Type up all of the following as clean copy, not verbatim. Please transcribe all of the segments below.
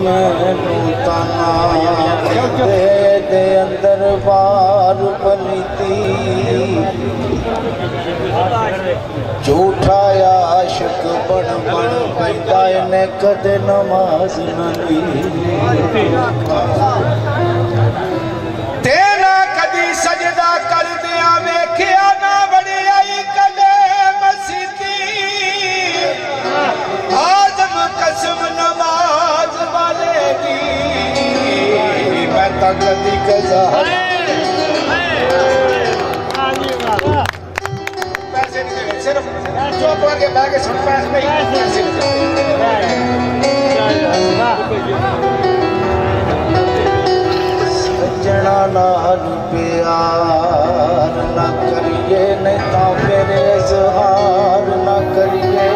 मैनू ताना दे अंदर बार पलीती झूठा आशिक बन बन पैदा इन्हें कदे नमाज न ली तेना कदी सजदा कर दिया वेख्या ना बड़ी आई कदे मसीती आदम कसम नमाज वाले दी मैं तो कदी कजा पैसे नहीं देने सिर्फ चुप करके बह के सुन पैसे सजना नाल प्यार ना करिए नहीं तो मेरे इजहार ना करिए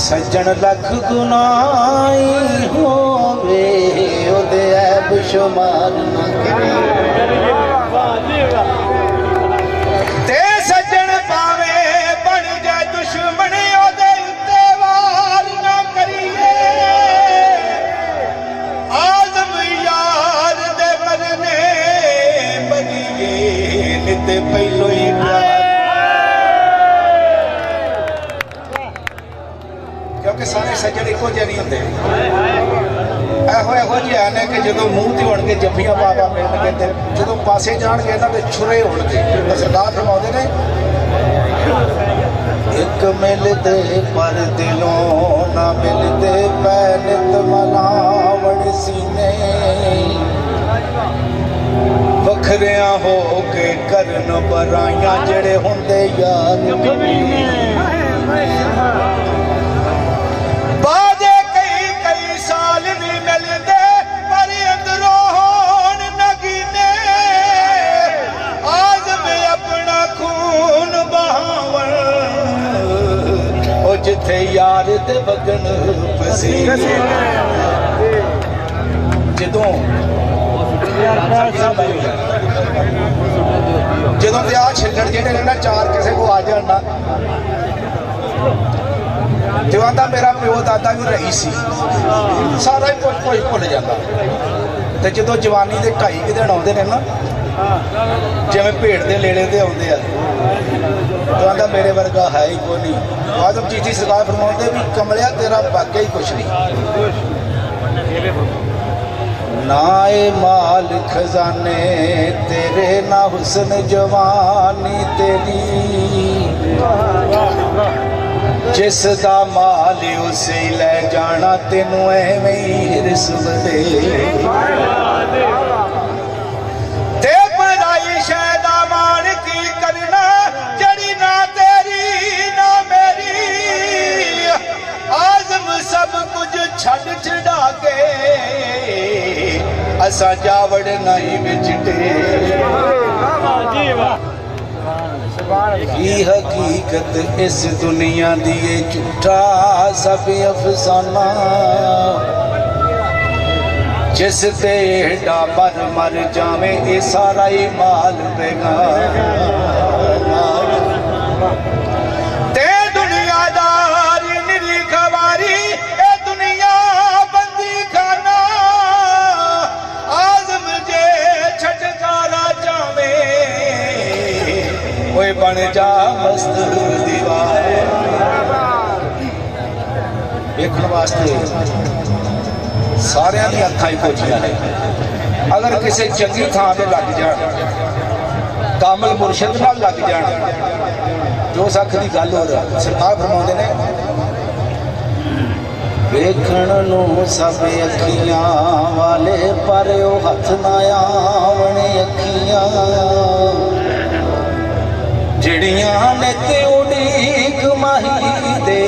सज्जन लख गुनाही होवे ओदे ऐब शुमार ना करिए ते सज्जन पावे बन जाए दुश्मन ओदे उत्ते वार ना करिए आदम यार दे मरने बनिए नित पहलो ही क्योंकि सारे सज्जन इको जे नहीं होंगे ਇਹੋ ਜਿਹੇ ਨੇ ਕਿ ਜਦੋਂ ਮੂੰਹ ਤੇ ਹੋਣਗੇ ਜੱਫੀਆਂ ਪਾ ਮਿਲਣਗੇ ਤੇ ਜਦੋਂ ਪਾਸੇ ਜਾਣਗੇ ਇਹਨਾਂ ਦੇ ਛੁਰੇ ਹੋਣਗੇ ਸਰਦਾਰ ਫਰਮਾਉਂਦੇ ਨੇ ਇੱਕ ਮਿਲਦੇ ਪਰ ਦਿਲੋਂ ਨਾ ਮਿਲਦੇ ਪੈ ਨਿਤ ਮਲਾਵਣ ਸੀਨੇ ਵੱਖਰਿਆਂ ਹੋ ਕੇ ਕਰਨ ਬਰਾਈਆਂ ਜਿਹੜੇ ਹੁੰਦੇ ਯਾਰ जिथे यार ते बगन पसीने जदों जदों ते आ छिल्लड़ जेडे ने ना चार किसे को आ जाण ना ते आंदा मेरा प्यो दादा भी रही सी सारा ही कुछ भुल जाता ते जदों जवानी दे 2.5 दिन आउंदे ने ना जिवें भेड़ दे लेड़े ते आउंदे आ तो आंदा मेरे वर्गा है ही कोई नहीं आदम चीची सरकार फरमाते भी कमलिया तेरा वाकई ही कुछ नहीं ना ए माल खजाने तेरे ना हुस्न जवानी तेरी जिस दा माल उसे ले जाना तेनू एवें ही रिस्व दे ते पराई शैदा मान की करना जड़ी ना तेरी ना मेरी आजम सब कुछ छड़ छड़ा के असा जावड़ नहीं बिचटे की हकीकत इस दुनिया दी झूठा सब अफसाना जिस ते एडा मर मर जावे ये सारा ही माल बेगाना ते दुनियादारी निरी खबारी ए दुनिया बंदी खाना आजम जे छटकारा जावे ओए बन जा मस्त दीवार देखने वास्ते सारियां दी अखां ही खोजियां ने अगर किसी चंगी थां ते लग जाण कामल मुर्शिद नाल लग जाण जो सख दी गल हो रही सरकार फरमाउंदे ने वेखण नूं सब अखियां वाले पर ओ हथ ना आवन अखियां जिहड़ियां ने ते उड़ीक माही दे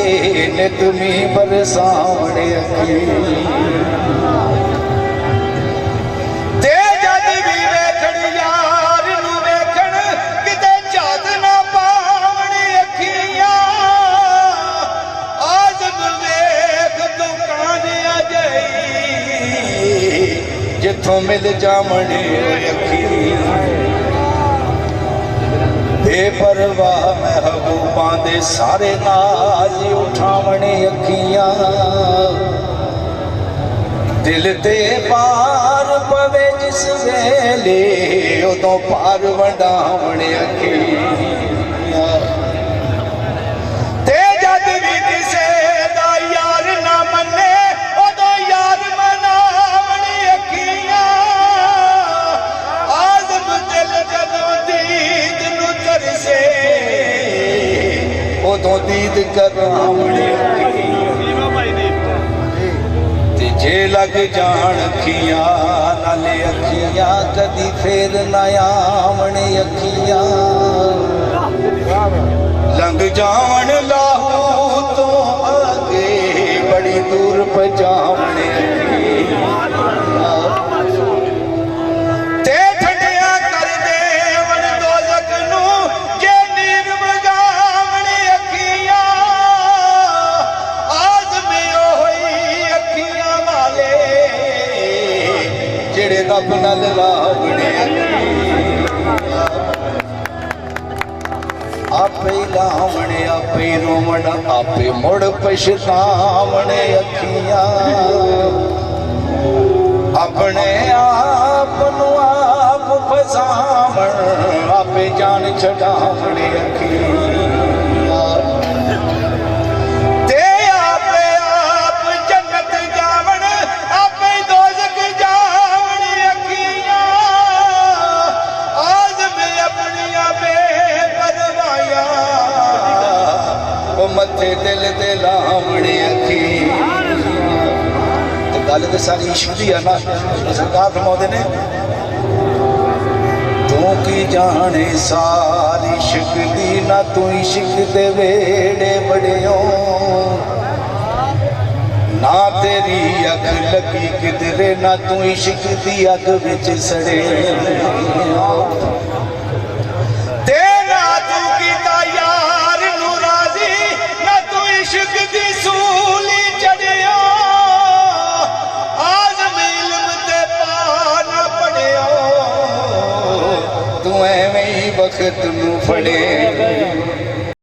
नित मी बरसावण अखियां जिथों मिल जावण अखी बेपरवाह महबूबां दे सारे नाज उठावणे अखियां दिल ते पार पवे जिस वेले उदों पार वंडावणे अखियां ते जद भी किसे दा यार ना मन्ने उदों यार मनावणे अखियां आदम दिल जदों दीद नू तरसे उदों दीद करावणे जे लग जान अखियां नाले अखियां कदी फेर ना आवण अखियां लंघ जावन लाहू तो आगे बड़ी दूर पहुंचावण ते ठंडिया कर देवन दोज़ख नू जे नीर वगावण अखियां आज़मी होई अखियां जेड़े रब नाल लावणे आपे लावणे आपे रोवण आपे मुड़ पछतावणे अखियां अपने आप नू आप फसावण आपे जान छडावणे अखियां मथे दिल दे लावणे अखियां ते गल ते सारी इश्क दी है ना सरकार फरमाउंदे ने तू की जाने सारी इश्क दी ना तू इश्क दे वेड़े बड़ियो ना तेरी अग लगी किधरे ना तू इश्क दी अग विच सड़े वक्त नू फड़े